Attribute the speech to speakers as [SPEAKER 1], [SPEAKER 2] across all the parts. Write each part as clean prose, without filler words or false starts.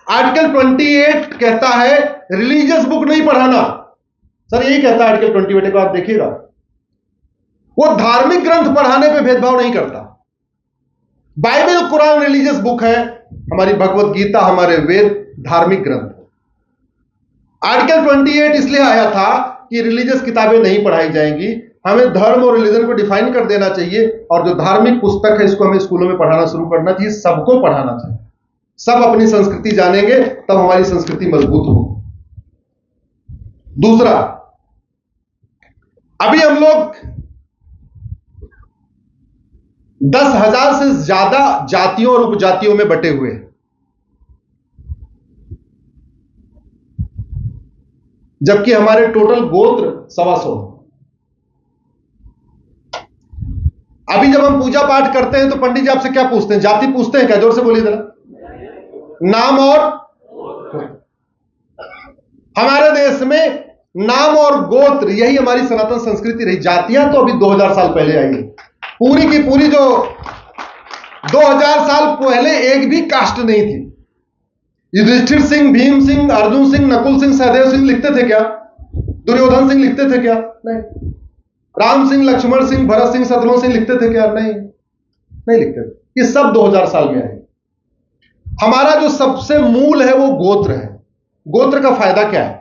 [SPEAKER 1] Article 28 कहता है religious book नहीं पढ़ाना। सर यही कहता है आर्टिकल 28 को, आप देखिएगा। वो धार्मिक ग्रंथ पढ़ाने पे भेदभाव नहीं करता। बाइबल कुरान रिलीजियस बुक है, हमारी भगवत गीता, हमारे वेद धार्मिक ग्रंथ। आर्टिकल 28 इसलिए आया था कि रिलीजियस किताबें नहीं पढ़ाई जाएंगी, हमें धर्म और रिलीजन को डिफाइन कर देना चाहिए, और जो धार्मिक पुस्तक है इसको हमें स्कूलों में पढ़ाना शुरू करना चाहिए, सबको पढ़ाना चाहिए। सब अपनी संस्कृति जानेंगे तब हमारी संस्कृति मजबूत होगी। दूसरा, अभी हम लोग 10,000 से ज्यादा जातियों और उपजातियों में बटे हुए हैं, जबकि हमारे टोटल गोत्र 125। अभी जब हम पूजा पाठ करते हैं तो पंडित जी आपसे क्या पूछते हैं? जाति पूछते हैं क्या? जोर से बोलिए जरा। नाम और हमारे देश में नाम और गोत्र, यही हमारी सनातन संस्कृति रही। जातियां तो अभी 2000 साल पहले आई है। पूरी की पूरी जो 2000 साल पहले एक भी कास्ट नहीं थी। युधिष्ठिर सिंह, भीम सिंह, अर्जुन सिंह, नकुल सिंह, सहदेव सिंह लिखते थे क्या? दुर्योधन सिंह लिखते थे क्या? नहीं। राम सिंह, लक्ष्मण सिंह, भरत सिंह, शत्रुघ्न सिंह लिखते थे क्या? नहीं, नहीं लिखते थे। ये सब 2000 साल में आए। हमारा जो सबसे मूल है वो गोत्र है। गोत्र का फायदा क्या है?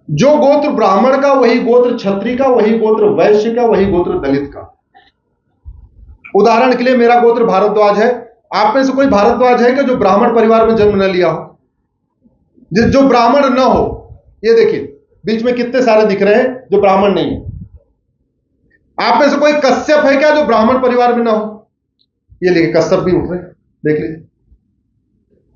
[SPEAKER 1] जो गोत्र ब्राह्मण का, वही गोत्र क्षत्रिय का, वही गोत्र वैश्य का, वही गोत्र दलित का। उदाहरण के लिए मेरा गोत्र भारद्वाज है। आप में से कोई भारद्वाज है कि जो ब्राह्मण परिवार में जन्म न लिया हो, जो ब्राह्मण न हो? ये देखिए बीच में कितने सारे दिख रहे हैं जो ब्राह्मण नहीं है। आप में से कोई कश्यप है क्या जो ब्राह्मण परिवार में ना हो? ये देखिए कश्यप भी उठ रहे हैं, देख लीजिए।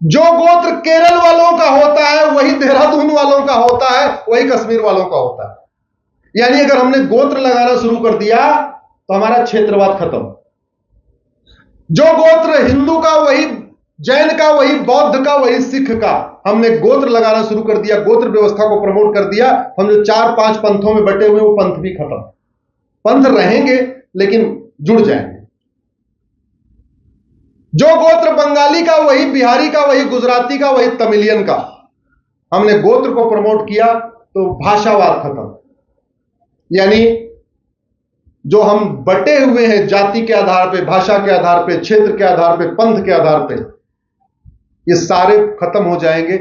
[SPEAKER 1] जो गोत्र केरल वालों का होता है वही देहरादून वालों का होता है, वही कश्मीर वालों का होता है। यानी अगर हमने गोत्र लगाना शुरू कर दिया तो हमारा क्षेत्रवाद खत्म। जो गोत्र हिंदू का वही जैन का, वही बौद्ध का, वही सिख का। हमने गोत्र लगाना शुरू कर दिया, गोत्र व्यवस्था को प्रमोट कर दिया। हम जो 4-5 पंथों में बटे हुए वो पंथ भी खत्म। पंथ रहेंगे लेकिन जुड़ जाएंगे। जो गोत्र बंगाली का वही बिहारी का, वही गुजराती का, वही तमिलियन का। हमने गोत्र को प्रमोट किया तो भाषावाद खत्म। यानी जो हम बटे हुए हैं जाति के आधार पे, भाषा के आधार पे, क्षेत्र के आधार पे, पंथ के आधार पे, ये सारे खत्म हो जाएंगे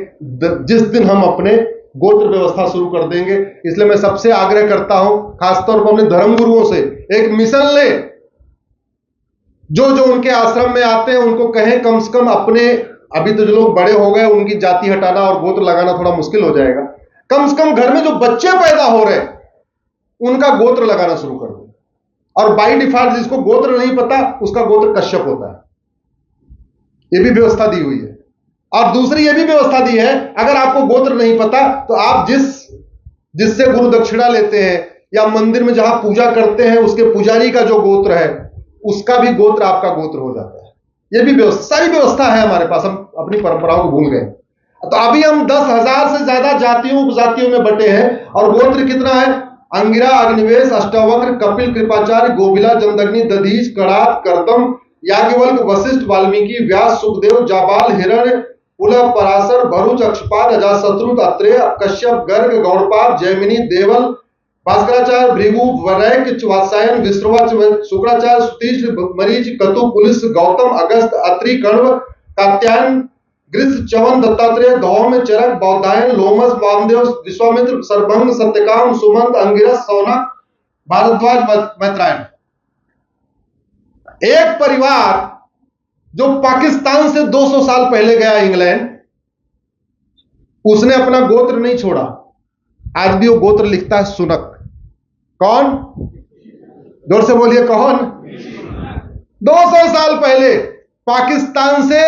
[SPEAKER 1] जिस दिन हम अपने गोत्र व्यवस्था शुरू कर देंगे। इसलिए मैं सबसे आग्रह करता हूं, खासतौर पर अपने धर्मगुरुओं से, एक मिशन ले। जो जो उनके आश्रम में आते हैं उनको कहें कम से कम अपने, अभी तो जो लोग बड़े हो गए उनकी जाति हटाना और गोत्र लगाना थोड़ा मुश्किल हो जाएगा। कम से कम घर में जो बच्चे पैदा हो रहे उनका गोत्र लगाना शुरू कर दो। और बाई डिफॉल्ट जिसको गोत्र नहीं पता उसका गोत्र कश्यप होता है। यह भी व्यवस्था दी हुई है। और दूसरी यह भी व्यवस्था दी है, अगर आपको गोत्र नहीं पता तो आप जिससे गुरु दक्षिणा लेते हैं या मंदिर में जहां पूजा करते हैं उसके पुजारी का जो गोत्र है उसका भी गोत्र आपका गोत्र हो जाता है। यह भी व्यवस्था, सारी व्यवस्था है हमारे पास। हम अपनी परंपराओं को भूल गए। तो अभी हम 10,000 से ज्यादा जातियों उपजातियों में बटे हैं। और गोत्र कितना है? अंगिरा, अग्निवेश, अष्टावक्र, कपिल, कृपाचार्य, गोबिला, जमदग्नि, दधीच, कड़ात, कर्दम, याज्ञवल्क्य, वशिष्ठ, वाल्मीकि, व्यास, सुखदेव, जाबाल, हिरण्य, पुलह, पराशर, भरुच, अक्षपाद, अजातशत्रु, अत्रेय, कश्यप, गर्ग, गौड़पाद, जैमिनी, देवल, भास्कराचार्य, भृगु, वरैक, वात्सायन, विश्रवा, शुक्राचार्य, सुतीश, मरीच, कतु, पुलिस, गौतम, अगस्त, अत्रि, कण्व, कात्यायन, गृत्स, च्यवन, दत्तात्रेय, धौम, चरक, बौद्धायन, लोमस, वामदेव, विश्वामित्र, सर्वभंग, सत्यकाम, सुमंत, अंगिरस, सौनक, भारद्वाज, मैत्रायन। एक परिवार जो पाकिस्तान से 200 साल पहले गया इंग्लैंड, उसने अपना गोत्र नहीं छोड़ा। आज भी वो गोत्र लिखता है सुनक। कौन? जोर से बोलिए कौन? 200 साल पहले पाकिस्तान से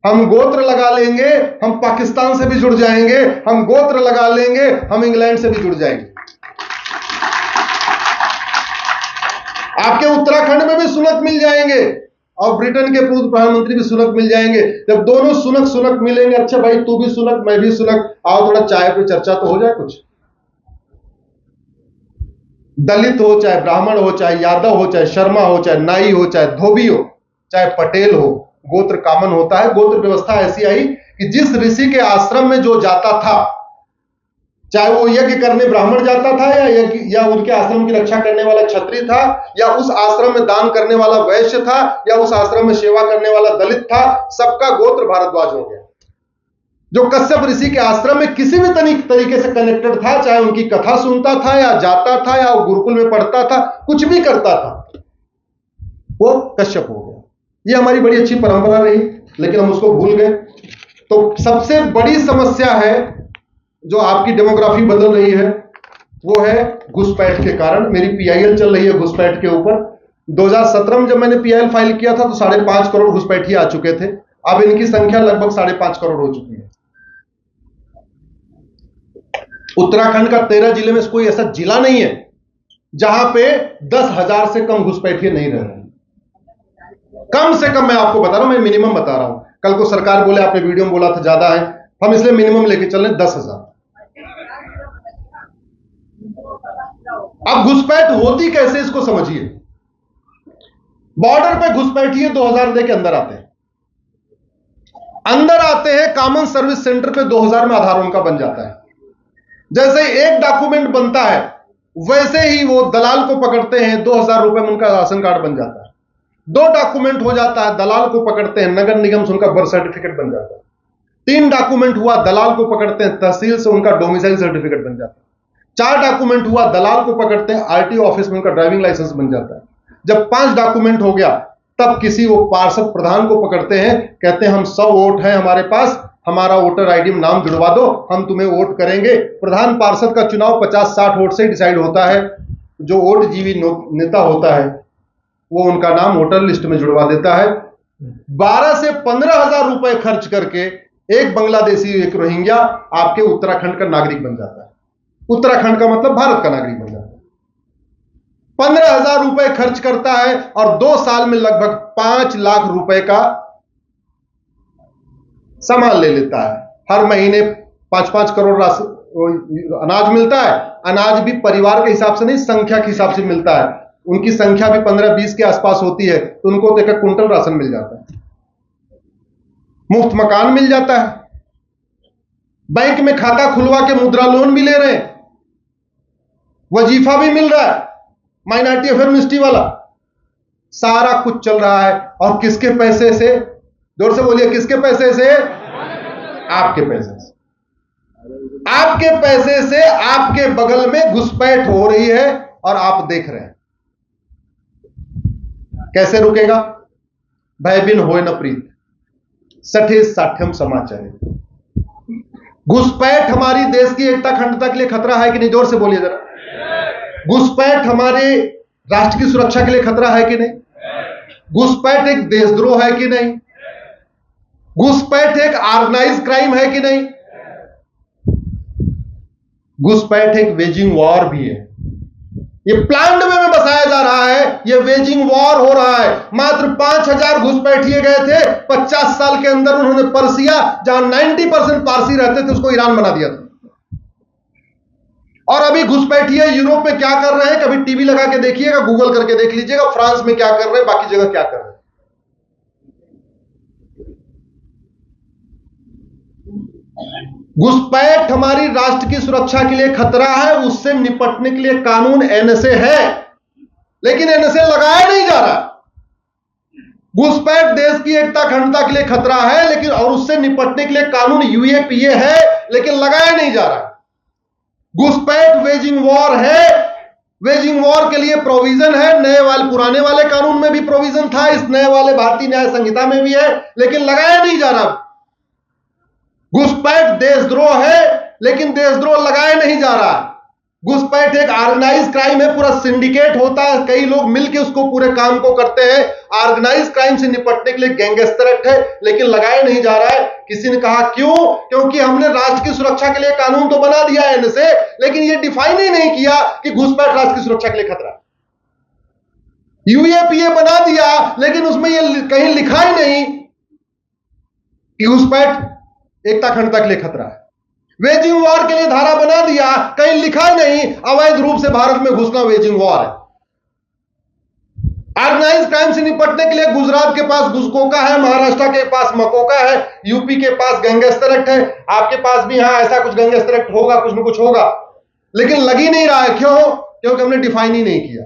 [SPEAKER 1] हम गोत्र लगा लेंगे, हम पाकिस्तान से भी जुड़ जाएंगे। हम गोत्र लगा लेंगे, हम इंग्लैंड से भी जुड़ जाएंगे। आपके उत्तराखंड में भी सुनक मिल जाएंगे और ब्रिटेन के पूर्व प्रधानमंत्री भी सुनक मिल जाएंगे। जब दोनों सुनक सुनक मिलेंगे, अच्छा भाई तू भी सुनक मैं भी सुनक, आओ थोड़ा चाय पे चर्चा तो हो जाए कुछ। दलित हो चाहे ब्राह्मण हो, चाहे यादव हो, चाहे शर्मा हो, चाहे नाई हो, चाहे धोबी हो, चाहे पटेल हो, गोत्र कॉमन होता है। गोत्र व्यवस्था ऐसी आई कि जिस ऋषि के आश्रम में जो जाता था, चाहे वो यज्ञ करने ब्राह्मण जाता था या उनके आश्रम की रक्षा करने वाला क्षत्रिय था, या उस आश्रम में दान करने वाला वैश्य था, या उस आश्रम में सेवा करने वाला दलित था, सबका गोत्र भारद्वाज हो गया। जो कश्यप ऋषि के आश्रम में किसी भी तरीके से कनेक्टेड था, चाहे उनकी कथा सुनता था या जाता था या गुरुकुल में पढ़ता था, कुछ भी करता था, वो कश्यप हो गया। ये हमारी बड़ी अच्छी परंपरा रही, लेकिन हम उसको भूल गए। तो सबसे बड़ी समस्या है जो आपकी डेमोग्राफी बदल रही है, वो है घुसपैठ के कारण। मेरी पीआईएल चल रही है घुसपैठ के ऊपर। 2017 में जब मैंने पीआईएल फाइल किया था तो 5.5 करोड़ घुसपैठी आ चुके थे। अब इनकी संख्या लगभग 5.5 करोड़ हो चुकी है। उत्तराखंड का 13 जिले में कोई ऐसा जिला नहीं है जहां पे 10,000 से कम घुसपैठिए नहीं रह रहे। कम से कम मैं आपको बता रहा हूं, मैं मिनिमम बता रहा हूं। कल को सरकार बोले आपने वीडियो में बोला था ज्यादा है, हम इसलिए मिनिमम लेके चल रहे 10,000। अब घुसपैठ होती कैसे, इसको समझिए। बॉर्डर पे घुसपैठिए 2,000 दे के अंदर आते हैं, कॉमन सर्विस सेंटर पे 2,000 में आधार उनका बन जाता है। जैसे एक डॉक्यूमेंट बनता है वैसे ही वो दलाल को पकड़ते हैं, 2,000 रुपए में उनका राशन कार्ड बन जाता है। 2 डॉक्यूमेंट हो जाता है, दलाल को पकड़ते हैं, नगर निगम से उनका बर्थ सर्टिफिकेट बन जाता है। 3 डॉक्यूमेंट हुआ, दलाल को पकड़ते हैं, तहसील से उनका डोमिसाइल सर्टिफिकेट बन जाता है। 4 डॉक्यूमेंट हुआ, दलाल को पकड़ते हैं, आरटीओ ऑफिस में उनका ड्राइविंग लाइसेंस बन जाता है। जब 5 डॉक्यूमेंट हो गया तब किसी वो पार्षद प्रधान को पकड़ते हैं, कहते हैं हम 100 वोट हैं हमारे पास, हमारा वोटर आईडी में नाम जुड़वा दो, हम तुम्हें वोट करेंगे। प्रधान पार्षद का चुनाव 50-60 वोट से डिसाइड होता है। जो वोट जीवी नेता होता है वो उनका नाम वोटर लिस्ट में जुड़वा देता है। 12 से 15,000 रुपए खर्च करके एक बांग्लादेशी, एक रोहिंग्या आपके उत्तराखंड का नागरिक बन जाता है। उत्तराखंड का मतलब भारत का नागरिक बन जाता है। 15,000 रुपए खर्च करता है और 2 साल में लगभग 5 लाख रुपए का सामान ले लेता है। हर महीने 5-5 करोड़ अनाज मिलता है। अनाज भी परिवार के हिसाब से नहीं, संख्या के हिसाब से मिलता है। उनकी संख्या भी 15-20 के आसपास होती है तो उनको तो 1 क्विंटल राशन मिल जाता है। मुफ्त मकान मिल जाता है, बैंक में खाता खुलवा के मुद्रा लोन भी ले रहे हैं, वजीफा भी मिल रहा है, माइनॉरिटी अफेयर मिनिस्ट्री वाला, सारा कुछ चल रहा है। और किसके पैसे से? जोर से बोलिए, किसके पैसे से? आपके पैसे से। आपके पैसे से आपके बगल में घुसपैठ हो रही है और आप देख रहे हैं। कैसे रुकेगा? भय बिन होए न प्रीत, सठे साठ्यम समाचार। घुसपैठ हमारी देश की एकता अखंडता के लिए खतरा है कि नहीं? जोर से बोलिए जरा। घुसपैठ हमारे राष्ट्र की सुरक्षा के लिए खतरा है कि नहीं? घुसपैठ एक देशद्रोह है कि नहीं? घुसपैठ एक ऑर्गेनाइज क्राइम है कि नहीं? घुसपैठ एक वेजिंग वॉर भी है। ये प्लान्ड वे में बसाया जा रहा है, ये वेजिंग वॉर हो रहा है। मात्र 5,000 घुसपैठिए गए थे 50 साल के अंदर। उन्होंने पर्सिया, जहां 90% पारसी रहते थे, उसको ईरान बना दिया था। और अभी घुसपैठिए यूरोप में क्या कर रहे हैं? कभी टीवी लगा के देखिएगा, गूगल करके देख लीजिएगा, फ्रांस में क्या कर रहे हैं, बाकी जगह क्या कर रहे हैं। घुसपैठ हमारी राष्ट्र की सुरक्षा के लिए खतरा है। उससे निपटने के लिए कानून एनएसए है, लेकिन एनएसए लगाया नहीं जा रहा। घुसपैठ देश की एकता अखंडता के लिए खतरा है, लेकिन और उससे निपटने के लिए कानून यूएपीए है, लेकिन लगाया नहीं जा रहा। घुसपैठ वेजिंग वॉर है। वेजिंग वॉर के लिए प्रोविजन है, नए वाले पुराने वाले कानून में भी प्रोविजन था, इस नए वाले भारतीय न्याय संहिता में भी है, लेकिन लगाया नहीं जा रहा। घुसपैठ देशद्रोह है, लेकिन देशद्रोह लगाया नहीं जा रहा। घुसपैठ एक ऑर्गेनाइज क्राइम है, पूरा सिंडिकेट होता है, कई लोग मिलकर उसको पूरे काम को करते हैं। ऑर्गेनाइज क्राइम से निपटने के लिए गैंगस्टर एक्ट है, लेकिन लगाया नहीं जा रहा है। किसी ने कहा क्यों? क्योंकि हमने राष्ट्र की सुरक्षा के लिए कानून तो बना दिया है इनसे, लेकिन ये डिफाइन ही नहीं किया कि घुसपैठ राष्ट्र की सुरक्षा के लिए खतरा है। यूएपीए बना दिया, लेकिन उसमें ये कहीं लिखा ही नहीं कि घुसपैठ एकता अखंडता के लिए खतरा है। वेजिंग वॉर के लिए धारा बना दिया, कहीं लिखा नहीं अवैध रूप से भारत में घुसना वेजिंग वॉर है। ऑर्गेनाइज क्राइम से निपटने के लिए गुजरात के पास गुजकोका है, महाराष्ट्र के पास मकोका है, यूपी के पास गैंगस्टर एक्ट है, आपके पास भी हाँ ऐसा कुछ गैंगस्टर एक्ट होगा, कुछ ना कुछ होगा, लेकिन लग ही नहीं रहा है। क्यों? क्योंकि हमने डिफाइन ही नहीं किया।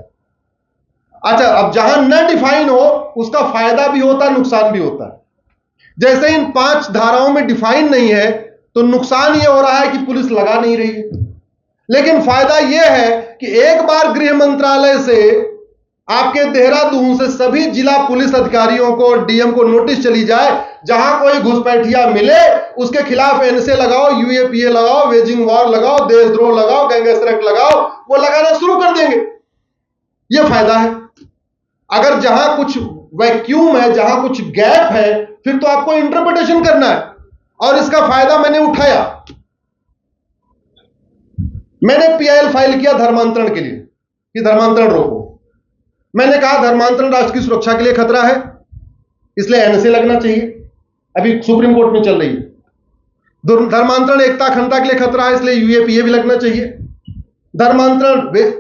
[SPEAKER 1] अच्छा, अब जहां न डिफाइन हो उसका फायदा भी होता है, नुकसान भी होता है। जैसे इन 5 धाराओं में डिफाइन नहीं है तो नुकसान यह हो रहा है कि पुलिस लगा नहीं रही है, लेकिन फायदा यह है कि एक बार गृह मंत्रालय से आपके देहरादून से सभी जिला पुलिस अधिकारियों को, डीएम को नोटिस चली जाए, जहां कोई घुसपैठिया मिले उसके खिलाफ एनएसए लगाओ, यूएपीए लगाओ, वेजिंग वॉर लगाओ, देशद्रोह लगाओ, गैंगस्टर एक्ट लगाओ, वो लगाना शुरू कर देंगे। यह फायदा है। अगर जहां कुछ वैक्यूम है, जहां कुछ गैप है, फिर तो आपको इंटरप्रिटेशन करना है, और इसका फायदा मैंने उठाया। मैंने पीआईएल फाइल किया धर्मांतरण के लिए कि धर्मांतरण रोको। मैंने कहा धर्मांतरण राष्ट्र की सुरक्षा के लिए खतरा है, इसलिए एनएसए लगना चाहिए, अभी सुप्रीम कोर्ट में चल रही है। धर्मांतरण एकता अखंडता के लिए खतरा है, इसलिए यूएपीए भी लगना चाहिए। धर्मांतरण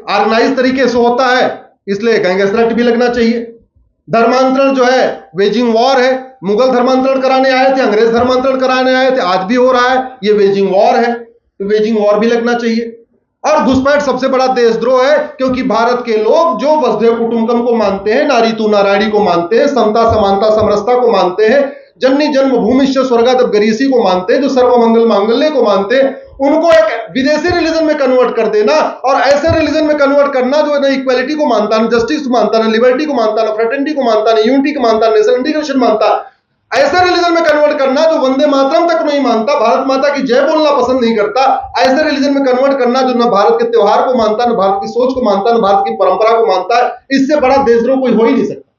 [SPEAKER 1] ऑर्गेनाइज तरीके से होता है, इसलिए गैंगस्टर एक्ट भी लगना चाहिए। धर्मांतरण जो है वेजिंग वॉर है, मुगल धर्मांतरण कराने आए थे, अंग्रेज धर्मांतरण कराने आए थे, आज भी हो रहा है, ये वेजिंग वॉर है, तो वेजिंग वॉर भी लगना चाहिए। और घुसपैठ सबसे बड़ा देशद्रोह है, क्योंकि भारत के लोग जो वसुधैव कुटुंबकम को मानते हैं, नारी तू नारायणी को मानते हैं, समता समानता समरसता को मानते हैं, जननी जन्मभूमिश्च स्वर्गादप गरीयसी को मानते हैं, जो सर्वमंगल मांगल्य को मानते हैं, उनको एक विदेशी रिलीजन में कन्वर्ट कर देना, और ऐसे रिलीजन में कन्वर्ट करना जो ना इक्वालिटी को मानता, ना जस्टिस को मानता, ना लिबर्टी को मानता, ना फ्रेटर्निटी को मानता, ना यूनिटी को मानता, नेशनल इंटीग्रेशन मानता, ऐसे रिलीजन में कन्वर्ट करना जो वंदे मातरम तक नहीं मानता, भारत माता की जय बोलना पसंद नहीं करता, ऐसे रिलीजन में कन्वर्ट करना जो ना भारत के त्योहार को मानता, ना भारत की सोच को मानता, ना भारत की परंपरा को मानता है, इससे बड़ा देशद्रोह कोई हो ही नहीं सकता।